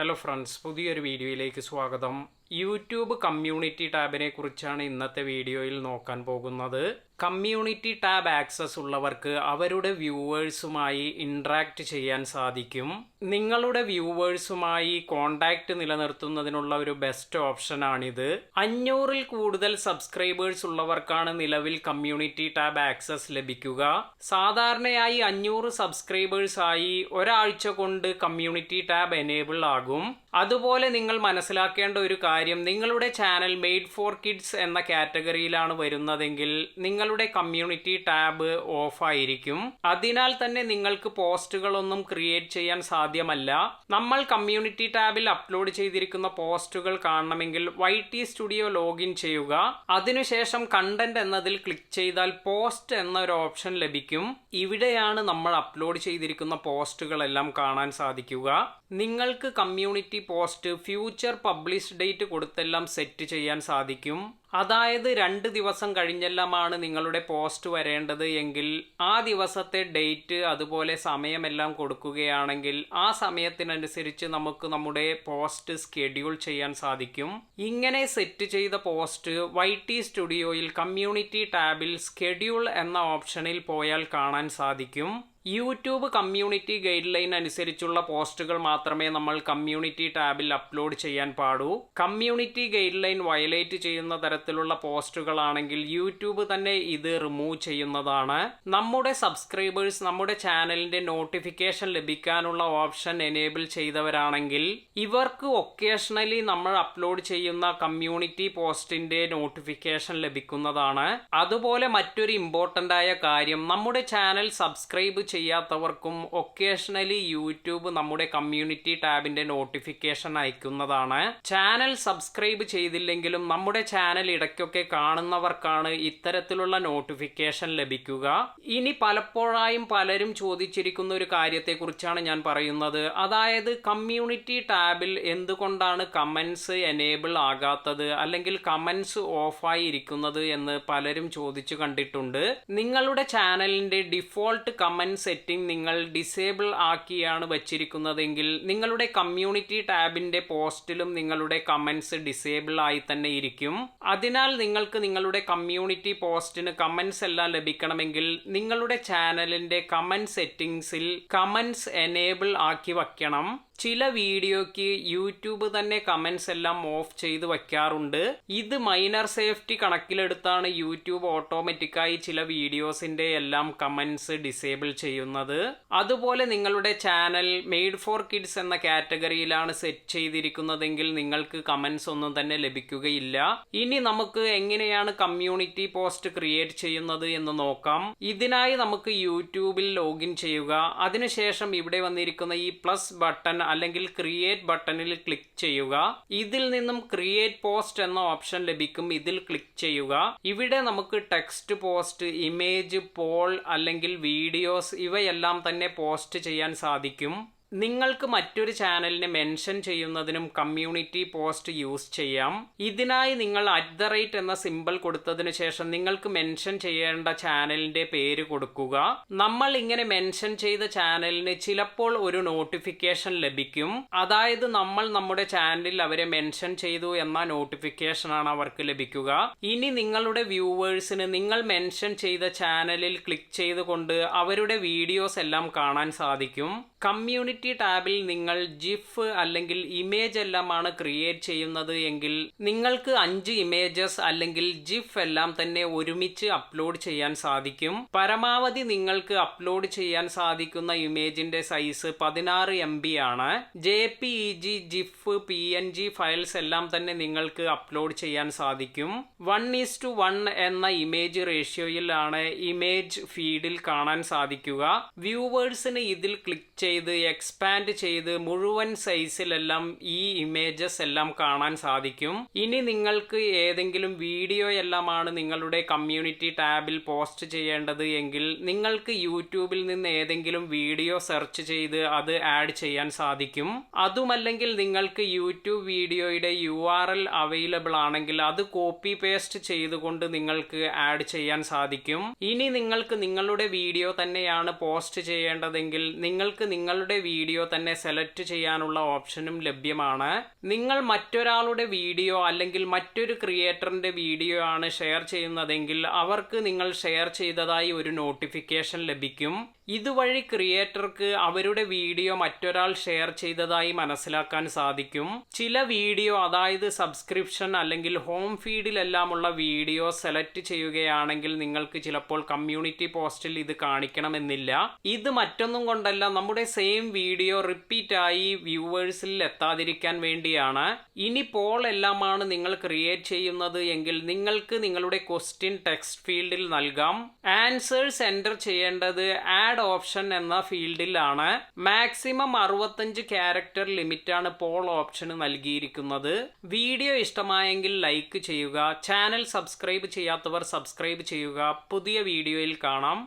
Hello friends, പുതിയൊരു വീഡിയോയിലേക്ക് സ്വാഗതം. യൂട്യൂബ് കമ്മ്യൂണിറ്റി ടാബിനെ കുറിച്ചാണ് ഇന്നത്തെ വീഡിയോയിൽ നോക്കാൻ പോകുന്നത്. കമ്മ്യൂണിറ്റി ടാബ് ആക്സസ് ഉള്ളവർക്ക് അവരുടെ വ്യൂവേഴ്സുമായി ഇൻട്രാക്ട് ചെയ്യാൻ സാധിക്കും. നിങ്ങളുടെ വ്യൂവേഴ്സുമായി കോണ്ടാക്ട് നിലനിർത്തുന്നതിനുള്ള ഒരു ബെസ്റ്റ് ഓപ്ഷനാണിത്. 500-ൽ കൂടുതൽ സബ്സ്ക്രൈബേഴ്സ് ഉള്ളവർക്കാണ് നിലവിൽ കമ്മ്യൂണിറ്റി ടാബ് ആക്സസ് ലഭിക്കുക. സാധാരണയായി 500 സബ്സ്ക്രൈബേഴ്സായി ഒരാഴ്ച കൊണ്ട് കമ്മ്യൂണിറ്റി ടാബ് എനേബിൾ ആകും. അതുപോലെ നിങ്ങൾ മനസ്സിലാക്കേണ്ട ഒരു കാര്യം, നിങ്ങളുടെ ചാനൽ മെയ്ഡ് ഫോർ കിഡ്സ് എന്ന കാറ്റഗറിയിലാണ് വരുന്നതെങ്കിൽ നിങ്ങളുടെ കമ്മ്യൂണിറ്റി ടാബ് ഓഫ് ആയിരിക്കും. അതിനാൽ തന്നെ നിങ്ങൾക്ക് പോസ്റ്റുകളൊന്നും ക്രിയേറ്റ് ചെയ്യാൻ സാധ്യമല്ല. നമ്മൾ കമ്മ്യൂണിറ്റി ടാബിൽ അപ്ലോഡ് ചെയ്തിരിക്കുന്ന പോസ്റ്റുകൾ കാണണമെങ്കിൽ YT സ്റ്റുഡിയോ ലോഗിൻ ചെയ്യുക. അതിനുശേഷം കണ്ടന്റ് എന്നതിൽ ക്ലിക്ക് ചെയ്താൽ പോസ്റ്റ് എന്നൊരു ഓപ്ഷൻ ലഭിക്കും. ഇവിടെയാണ് നമ്മൾ അപ്ലോഡ് ചെയ്തിരിക്കുന്ന പോസ്റ്റുകളെല്ലാം കാണാൻ സാധിക്കുക. നിങ്ങൾക്ക് community post future publish date കൊടുത്തെല്ലാം സെറ്റ് ചെയ്യാൻ സാധിക്കും. അതായത് 2 ദിവസം കഴിഞ്ഞെല്ലാമാണ് നിങ്ങളുടെ പോസ്റ്റ് വരേണ്ടത് എങ്കിൽ ആ ദിവസത്തെ ഡേറ്റ് അതുപോലെ സമയമെല്ലാം കൊടുക്കുകയാണെങ്കിൽ ആ സമയത്തിനനുസരിച്ച് നമുക്ക് നമ്മുടെ പോസ്റ്റ് സ്കെഡ്യൂൾ ചെയ്യാൻ സാധിക്കും. ഇങ്ങനെ സെറ്റ് ചെയ്ത പോസ്റ്റ് YT സ്റ്റുഡിയോയിൽ കമ്മ്യൂണിറ്റി ടാബിൽ സ്കെഡ്യൂൾ എന്ന ഓപ്ഷനിൽ പോയാൽ കാണാൻ സാധിക്കും. യൂട്യൂബ് കമ്മ്യൂണിറ്റി ഗൈഡ് ലൈൻ അനുസരിച്ചുള്ള പോസ്റ്റുകൾ മാത്രമേ നമ്മൾ കമ്മ്യൂണിറ്റി ടാബിൽ അപ്ലോഡ് ചെയ്യാൻ പാടൂ. കമ്മ്യൂണിറ്റി ഗൈഡ് ലൈൻ വയലേറ്റ് ചെയ്യുന്ന തരത്തിലുള്ള പോസ്റ്റുകളാണെങ്കിൽ യൂട്യൂബ് തന്നെ ഇത് റിമൂവ് ചെയ്യുന്നതാണ്. നമ്മുടെ സബ്സ്ക്രൈബേഴ്സ് നമ്മുടെ ചാനലിന്റെ നോട്ടിഫിക്കേഷൻ ലഭിക്കാനുള്ള ഓപ്ഷൻ എനേബിൾ ചെയ്തവരാണെങ്കിൽ ഇവർക്ക് ഒക്കേഷണലി നമ്മൾ അപ്ലോഡ് ചെയ്യുന്ന കമ്മ്യൂണിറ്റി പോസ്റ്റിന്റെ നോട്ടിഫിക്കേഷൻ ലഭിക്കുന്നതാണ്. അതുപോലെ മറ്റൊരു ഇമ്പോർട്ടന്റ് ആയ കാര്യം, നമ്മുടെ ചാനൽ സബ്സ്ക്രൈബ് ചെയ്യാത്തവർക്കും ഒക്കേഷണലി യൂട്യൂബ് നമ്മുടെ കമ്മ്യൂണിറ്റി ടാബിന്റെ നോട്ടിഫിക്കേഷൻ അയക്കുന്നതാണ്. ചാനൽ സബ്സ്ക്രൈബ് ചെയ്തില്ലെങ്കിലും നമ്മുടെ ചാനൽ ഇടയ്ക്കൊക്കെ കാണുന്നവർക്കാണ് ഇത്തരത്തിലുള്ള നോട്ടിഫിക്കേഷൻ ലഭിക്കുക. ഇനി പലപ്പോഴായും പലരും ചോദിച്ചിരിക്കുന്ന ഒരു കാര്യത്തെക്കുറിച്ചാണ് ഞാൻ പറയുന്നത്. അതായത് കമ്മ്യൂണിറ്റി ടാബിൽ എന്തുകൊണ്ടാണ് കമന്റ്സ് എനേബിൾ ആകാത്തത് അല്ലെങ്കിൽ കമന്റ്സ് ഓഫായി ഇരിക്കുന്നത് എന്ന് പലരും ചോദിച്ചു കണ്ടിട്ടുണ്ട്. നിങ്ങളുടെ ചാനലിന്റെ ഡിഫോൾട്ട് കമന്റ് സെറ്റിംഗ് നിങ്ങൾ ഡിസേബിൾ ആക്കിയാണ് വച്ചിരിക്കുന്നതെങ്കിൽ നിങ്ങളുടെ കമ്മ്യൂണിറ്റി ടാബിന്റെ പോസ്റ്റിലും നിങ്ങളുടെ കമന്റ്സ് ഡിസേബിൾ ആയി തന്നെ ഇരിക്കും. അതിനാൽ നിങ്ങൾക്ക് നിങ്ങളുടെ കമ്മ്യൂണിറ്റി പോസ്റ്റിന് കമന്റ്സ് എല്ലാം ലഭിക്കണമെങ്കിൽ നിങ്ങളുടെ ചാനലിന്റെ കമന്റ് സെറ്റിംഗ്സിൽ കമന്റ്സ് എനേബിൾ ആക്കി വയ്ക്കണം. ചില വീഡിയോയ്ക്ക് യൂട്യൂബ് തന്നെ കമന്റ്സ് എല്ലാം ഓഫ് ചെയ്ത് വയ്ക്കാറുണ്ട്. ഇത് മൈനർ സേഫ്റ്റി കണക്കിലെടുത്താണ് യൂട്യൂബ് ഓട്ടോമാറ്റിക്കായി ചില വീഡിയോസിന്റെ എല്ലാം കമന്റ്സ് ഡിസേബിൾ ചെയ്യുന്നത്. അതുപോലെ നിങ്ങളുടെ ചാനൽ മെയ്ഡ് ഫോർ കിഡ്സ് എന്ന കാറ്റഗറിയിലാണ് സെറ്റ് ചെയ്തിരിക്കുന്നതെങ്കിൽ നിങ്ങൾക്ക് കമന്റ്സ് ഒന്നും തന്നെ ലഭിക്കുകയില്ല. ഇനി നമുക്ക് എങ്ങനെയാണ് കമ്മ്യൂണിറ്റി പോസ്റ്റ് ക്രിയേറ്റ് ചെയ്യുന്നത് എന്ന് നോക്കാം. ഇതിനായി നമുക്ക് യൂട്യൂബിൽ ലോഗിൻ ചെയ്യുക. അതിനുശേഷം ഇവിടെ വന്നിരിക്കുന്ന ഈ പ്ലസ് ബട്ടൺ അല്ലെങ്കിൽ ക്രിയേറ്റ് ബട്ടണിൽ ക്ലിക്ക് ചെയ്യുക. ഇതിൽ നിന്നും ക്രിയേറ്റ് പോസ്റ്റ് എന്ന ഓപ്ഷൻ ലഭിക്കും. ഇതിൽ ക്ലിക്ക് ചെയ്യുക. ഇവിടെ നമുക്ക് ടെക്സ്റ്റ് പോസ്റ്റ്, ഇമേജ്, പോൾ അല്ലെങ്കിൽ വീഡിയോസ് ഇവയെല്ലാം തന്നെ പോസ്റ്റ് ചെയ്യാൻ സാധിക്കും. നിങ്ങൾക്ക് മറ്റൊരു ചാനലിനെ മെൻഷൻ ചെയ്യുന്നതിനും കമ്മ്യൂണിറ്റി പോസ്റ്റ് യൂസ് ചെയ്യാം. ഇതിനായി നിങ്ങൾ @ എന്ന സിമ്പിൾ കൊടുത്തതിനു ശേഷം നിങ്ങൾക്ക് മെൻഷൻ ചെയ്യേണ്ട ചാനലിന്റെ പേര് കൊടുക്കുക. നമ്മൾ ഇങ്ങനെ മെൻഷൻ ചെയ്ത ചാനലിന് ചിലപ്പോൾ ഒരു നോട്ടിഫിക്കേഷൻ ലഭിക്കും. അതായത് നമ്മൾ നമ്മുടെ ചാനലിൽ അവരെ മെൻഷൻ ചെയ്തു എന്ന നോട്ടിഫിക്കേഷനാണ് അവർക്ക് ലഭിക്കുക. ഇനി നിങ്ങളുടെ വ്യൂവേഴ്സിന് നിങ്ങൾ മെൻഷൻ ചെയ്ത ചാനലിൽ ക്ലിക്ക് ചെയ്തുകൊണ്ട് അവരുടെ വീഡിയോസ് എല്ലാം കാണാൻ സാധിക്കും. കമ്മ്യൂണിറ്റി ടാബിൽ നിങ്ങൾ ജിഫ് അല്ലെങ്കിൽ ഇമേജ് എല്ലാമാണ് ക്രിയേറ്റ് ചെയ്യുന്നത് എങ്കിൽ നിങ്ങൾക്ക് 5 ഇമേജസ് അല്ലെങ്കിൽ ജിഫ് എല്ലാം തന്നെ ഒരുമിച്ച് അപ്ലോഡ് ചെയ്യാൻ സാധിക്കും. പരമാവധി നിങ്ങൾക്ക് അപ്ലോഡ് ചെയ്യാൻ സാധിക്കുന്ന ഇമേജിന്റെ സൈസ് 16 MB ആണ്. JPEG, ജിഫ്, PNG ഫയൽസ് എല്ലാം തന്നെ നിങ്ങൾക്ക് അപ്ലോഡ് ചെയ്യാൻ സാധിക്കും. 1:1 എന്ന ഇമേജ് റേഷ്യോയിലാണ് ഇമേജ് ഫീഡിൽ കാണാൻ സാധിക്കുക. വ്യൂവേഴ്സിന് ഇതിൽ ക്ലിക്ക് ചെയ്ത് എക്സ്പാൻഡ് ചെയ്ത് മുഴുവൻ സൈസിലെല്ലാം ഈ ഇമേജസ് എല്ലാം കാണാൻ സാധിക്കും. ഇനി നിങ്ങൾക്ക് ഏതെങ്കിലും വീഡിയോ എല്ലാമാണ് നിങ്ങളുടെ കമ്മ്യൂണിറ്റി ടാബിൽ പോസ്റ്റ് ചെയ്യേണ്ടത് എങ്കിൽ നിങ്ങൾക്ക് യൂട്യൂബിൽ നിന്ന് ഏതെങ്കിലും വീഡിയോ സെർച്ച് ചെയ്ത് അത് ആഡ് ചെയ്യാൻ സാധിക്കും. അതുമല്ലെങ്കിൽ നിങ്ങൾക്ക് യൂട്യൂബ് വീഡിയോയുടെ URL അവൈലബിൾ ആണെങ്കിൽ അത് കോപ്പി പേസ്റ്റ് ചെയ്തുകൊണ്ട് നിങ്ങൾക്ക് ആഡ് ചെയ്യാൻ സാധിക്കും. ഇനി നിങ്ങൾക്ക് നിങ്ങളുടെ വീഡിയോ തന്നെയാണ് പോസ്റ്റ് ചെയ്യേണ്ടതെങ്കിൽ നിങ്ങൾക്ക് നിങ്ങളുടെ വീഡിയോ തന്നെ സെലക്ട് ചെയ്യാനുള്ള ഓപ്ഷനും ലഭ്യമാണ്. നിങ്ങൾ മറ്റൊരാളുടെ വീഡിയോ അല്ലെങ്കിൽ മറ്റൊരു ക്രിയേറ്ററിന്റെ വീഡിയോ ആണ് ഷെയർ ചെയ്യുന്നതെങ്കിൽ അവർക്ക് നിങ്ങൾ ഷെയർ ചെയ്തതായി ഒരു നോട്ടിഫിക്കേഷൻ ലഭിക്കും. ഇതുവഴി ക്രിയേറ്റർക്ക് അവരുടെ വീഡിയോ മറ്റൊരാൾ ഷെയർ ചെയ്തതായി മനസ്സിലാക്കാൻ സാധിക്കും. ചില വീഡിയോ, അതായത് സബ്സ്ക്രിപ്ഷൻ അല്ലെങ്കിൽ ഹോം ഫീഡിലെല്ലാമുള്ള വീഡിയോ സെലക്ട് ചെയ്യുകയാണെങ്കിൽ നിങ്ങൾക്ക് ചിലപ്പോൾ കമ്മ്യൂണിറ്റി പോസ്റ്റിൽ ഇത് കാണിക്കണമെന്നില്ല. ഇത് മറ്റൊന്നും കൊണ്ടല്ല, നമ്മുടെ സെയിം വീഡിയോ റിപ്പീറ്റ് ആയി വ്യൂവേഴ്സിൽ എത്താതിരിക്കാൻ വേണ്ടിയാണ്. ഇനി പോൾ എല്ലാമാണ് നിങ്ങൾ ക്രിയേറ്റ് ചെയ്യുന്നത് എങ്കിൽ നിങ്ങൾക്ക് നിങ്ങളുടെ ക്വസ്റ്റ്യൻ ടെക്സ്റ്റ് ഫീൽഡിൽ നൽകാം. ആൻസേഴ്സ് എൻ്റർ ചെയ്യേണ്ടത് ആഡ് ഓപ്ഷൻ എന്ന ഫീൽഡിലാണ്. മാക്സിമം 65 ക്യാരക്ടർ ലിമിറ്റാണ് പോൾ ഓപ്ഷന് നൽകിയിരിക്കുന്നത്. വീഡിയോ ഇഷ്ടമായെങ്കിൽ ലൈക്ക് ചെയ്യുക. ചാനൽ സബ്സ്ക്രൈബ് ചെയ്യാത്തവർ സബ്സ്ക്രൈബ് ചെയ്യുക. പുതിയ വീഡിയോയിൽ കാണാം.